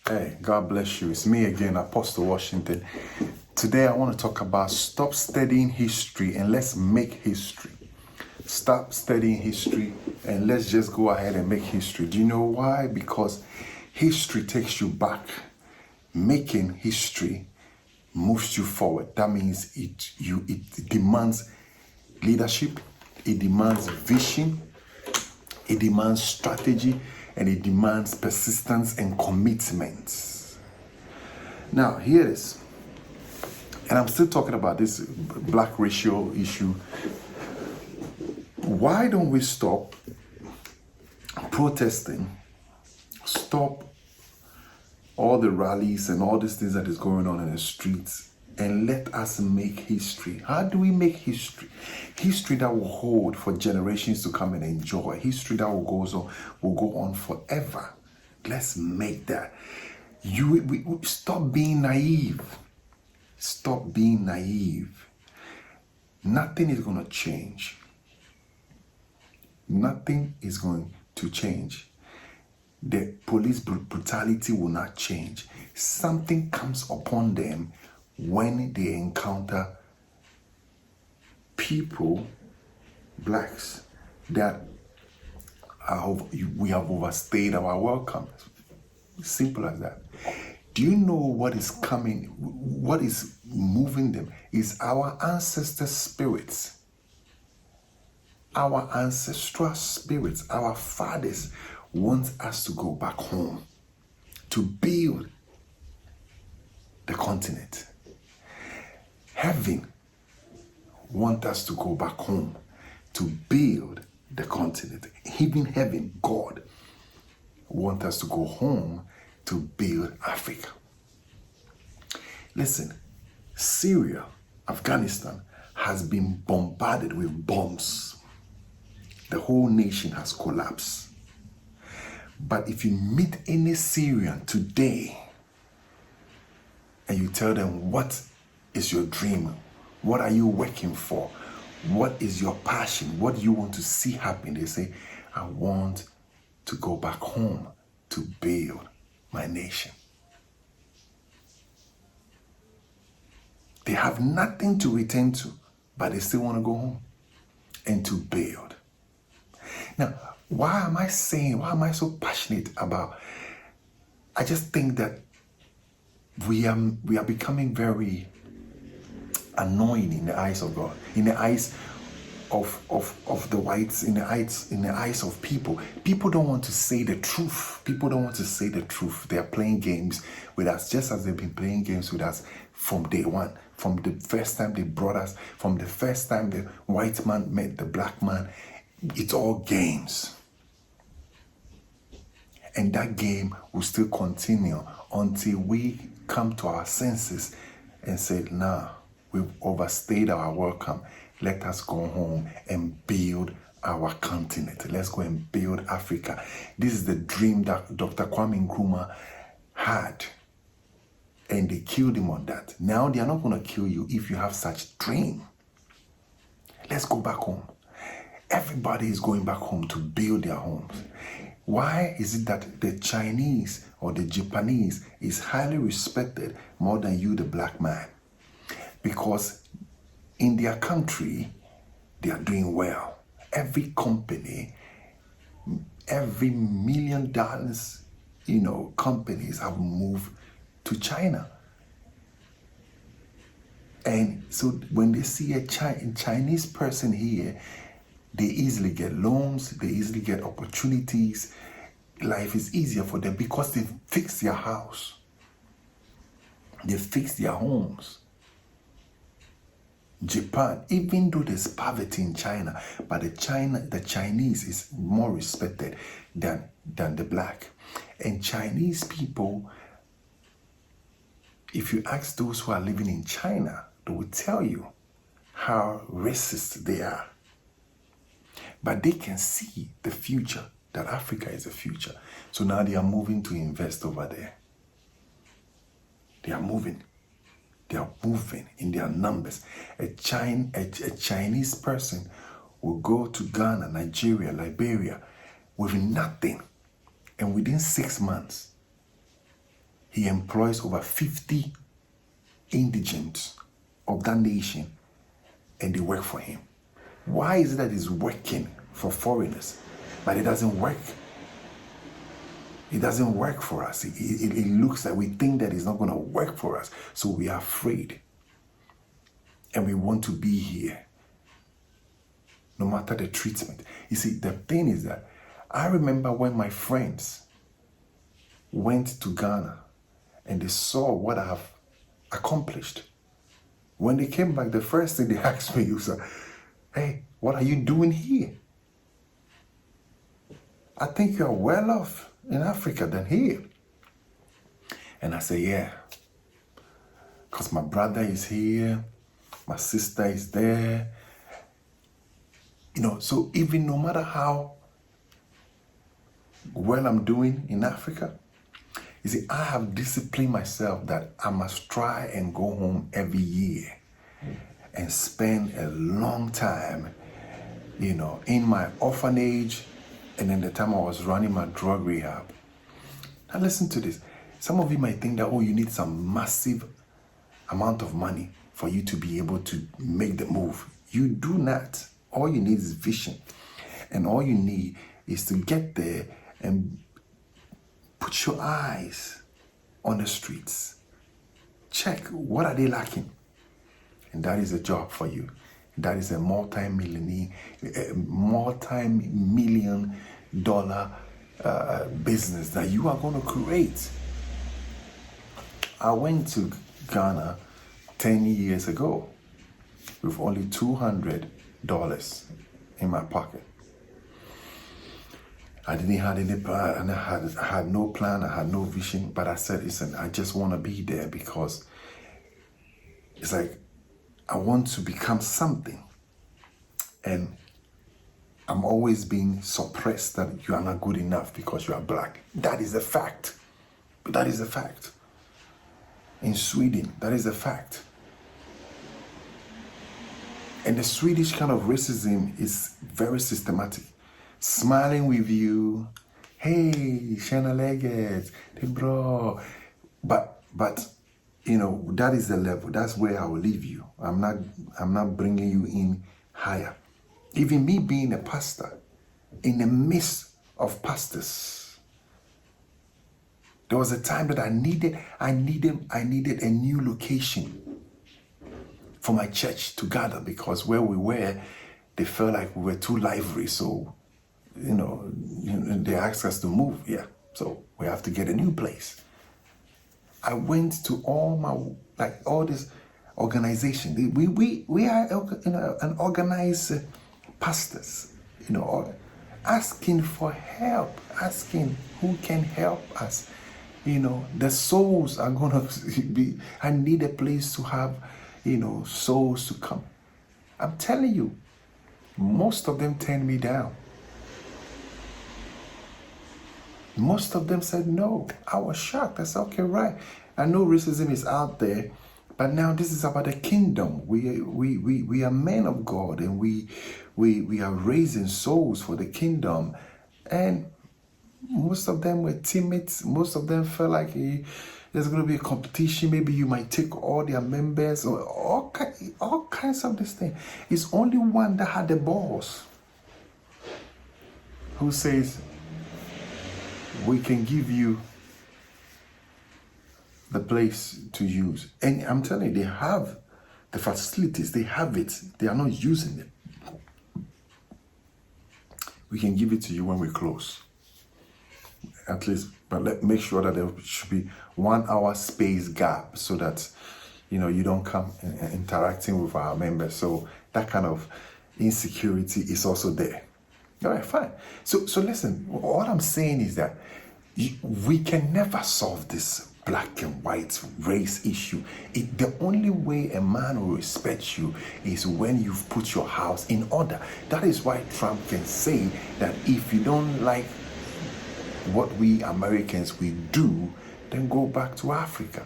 Hey, God bless you. It's me again, Apostle Washington. Today I want to talk about stop studying history and let's make history. Stop studying history and let's just go ahead and make history. Do you know why? Because history takes you back. Making history moves you forward. That means it demands leadership, it demands vision, it demands strategy, and it demands persistence and commitment. Now, here it is. And I'm still talking about this black racial issue. Why don't we stop protesting, stop all the rallies and all these things that is going on in the streets, and let us make history? How do we make history? History that will hold for generations to come and enjoy. History that will go on forever. Let's make that. We stop being naive. Stop being naive. Nothing is going to change. Nothing is going to change. The police brutality will not change. Something comes upon them when they encounter people, blacks, that we have overstayed our welcome. Simple as that. Do you know what is coming? What is moving them? Is our ancestor spirits. Our ancestral spirits, our fathers want us to go back home to build the continent. Heaven wants us to go back home to build the continent. Even heaven, God, wants us to go home to build Africa. Listen, Syria, Afghanistan has been bombarded with bombs. The whole nation has collapsed. But if you meet any Syrian today and you tell them, what is your dream? What are you working for? What is your passion? What do you want to see happen? They say, I want to go back home to build my nation. They have nothing to return to, but they still want to go home and to build. Now, why am I so passionate about? I just think that we are becoming very annoying in the eyes of God, in the eyes of the whites, in the eyes of people. People don't want to say the truth. People don't want to say the truth. They are playing games with us, just as they've been playing games with us from day one. From the first time they brought us, from the first time the white man met the black man, it's all games. And that game will still continue until we come to our senses and say, nah, we've overstayed our welcome. Let us go home and build our continent. Let's go and build Africa. This is the dream that Dr. Kwame Nkrumah had. And they killed him on that. Now they are not going to kill you if you have such dream. Let's go back home. Everybody is going back home to build their homes. Why is it that the Chinese or the Japanese is highly respected more than you, the black man? Because in their country, they are doing well. Every company, every $1 million, companies have moved to China. And so when they see a Chinese person here, they easily get loans, they easily get opportunities. Life is easier for them because they fix their house. They fix their homes. Japan, even though there's poverty in China, but the Chinese is more respected than the black. And Chinese people, if you ask those who are living in China, they will tell you how racist they are. But they can see the future, that Africa is the future. So now they are moving to invest over there. They are moving in their numbers. A Chinese person will go to Ghana, Nigeria, Liberia with nothing. And within 6 months, He employs over 50 indigents of that nation, and they work for him. Why is it that he's working for foreigners, but it doesn't work? It doesn't work for us. It looks like we think that it's not going to work for us, so we are afraid. And we want to be here, no matter the treatment. You see, the thing is that I remember when my friends went to Ghana and they saw what I have accomplished. When they came back, the first thing they asked me was, hey, what are you doing here? I think you're well off in Africa than here. And I say, yeah, because my brother is here, my sister is there. You know, so even no matter how well I'm doing in Africa, you see, I have disciplined myself that I must try and go home every year and spend a long time, you know, in my orphanage and then the time I was running my drug rehab. Now listen to this. Some of you might think that, oh, you need some massive amount of money for you to be able to make the move. You do not. All you need is vision. And all you need is to get there and put your eyes on the streets. Check, what are they lacking? And that is a job for you. That is a multi-million dollar business that you are going to create. I went to Ghana 10 years ago with only $200 in my pocket. I didn't have any plan, and I had no plan, I had no vision, but I said, listen, I just want to be there because it's like I want to become something. And I'm always being suppressed that you are not good enough because you are black. That is a fact. That is a fact. In Sweden, that is a fact. And the Swedish kind of racism is very systematic. Smiling with you, hey, tjena läget, det är bra. But you know, that is the level. That's where I will leave you. I'm not bringing you in higher. Even me being a pastor, in the midst of pastors, there was a time that I needed a new location for my church to gather, because where we were, they felt like we were too lively. So, you know, they asked us to move. Yeah, so we have to get a new place. I went to all this organization. We are an organized pastors, you know, asking for help, asking who can help us. You know, the souls are gonna be. I need a place to have, you know, souls to come. I'm telling you, most of them turned me down. Most of them said no. I was shocked. I said, okay, right. I know racism is out there, but now this is about the kingdom. We are men of God, and we are raising souls for the kingdom. And most of them were timid. Most of them felt like there's going to be a competition. Maybe you might take all their members, or all kinds of this thing. It's only one that had the balls who says, we can give you the place to use. And I'm telling you, they have the facilities, they have it, they are not using it. We can give it to you when we close. At least, but make sure that there should be 1 hour space gap so that, you know, you don't come interacting with our members. So that kind of insecurity is also there. All right, fine. So listen, what I'm saying is that we can never solve this black and white race issue. The only way a man will respect you is when you've put your house in order. That is why Trump can say that if you don't like what we Americans we do, then go back to Africa.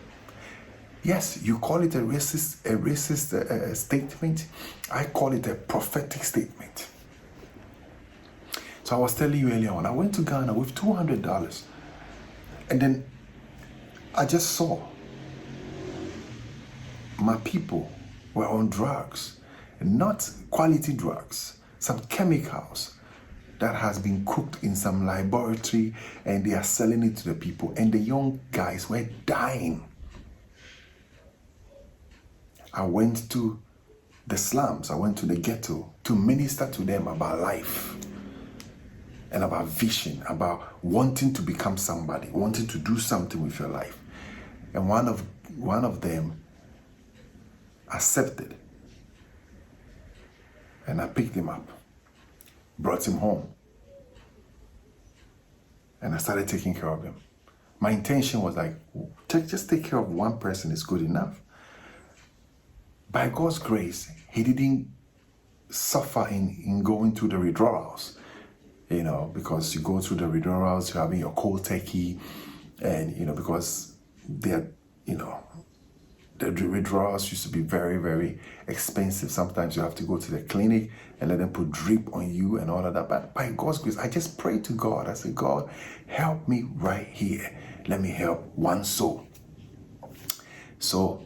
Yes, you call it a racist statement. I call it a prophetic statement. So I was telling you earlier on, I went to Ghana with $200, and then I just saw my people were on drugs, not quality drugs, some chemicals that has been cooked in some laboratory, and they are selling it to the people, and the young guys were dying. I went to the slums, I went to the ghetto to minister to them about life and about vision, about wanting to become somebody, wanting to do something with your life. And one of them accepted. And I picked him up, brought him home, and I started taking care of him. My intention was like, just take care of one person is good enough. By God's grace, he didn't suffer in going through the withdrawals, because you go through the withdrawals, you're having your cold turkey, and, because they're, the withdrawals used to be very, very expensive. Sometimes you have to go to the clinic and let them put drip on you and all of that. But by God's grace, I just prayed to God. I said, God, help me right here. Let me help one soul. So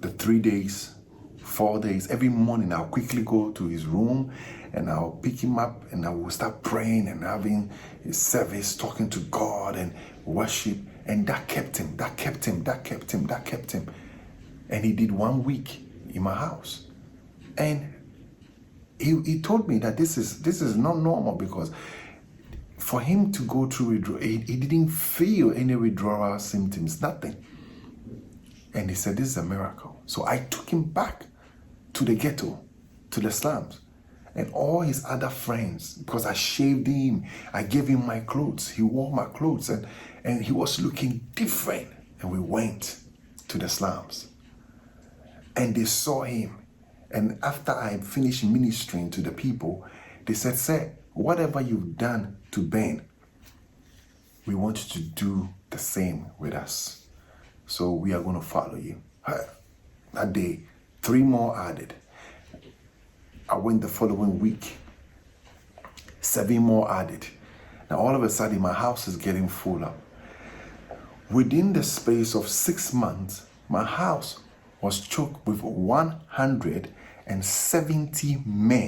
the 3 days, 4 days, every morning I'll quickly go to his room and I'll pick him up and I will start praying and having his service, talking to God and worship. And that kept him. And he did 1 week in my house. And he told me that this is not normal, because for him to go through withdrawal, he didn't feel any withdrawal symptoms, nothing. And he said, this is a miracle. So I took him back to the ghetto, to the slums. And all his other friends, because I shaved him, I gave him my clothes, he wore my clothes, and he was looking different. And we went to the slums. And they saw him. And after I finished ministering to the people, they said, sir, whatever you've done to Ben, we want you to do the same with us. So we are going to follow you. That day, 3 more added. I went the following week, 7 more added. Now all of a sudden my house is getting full up. Within the space of 6 months, my house was choked with 170 men.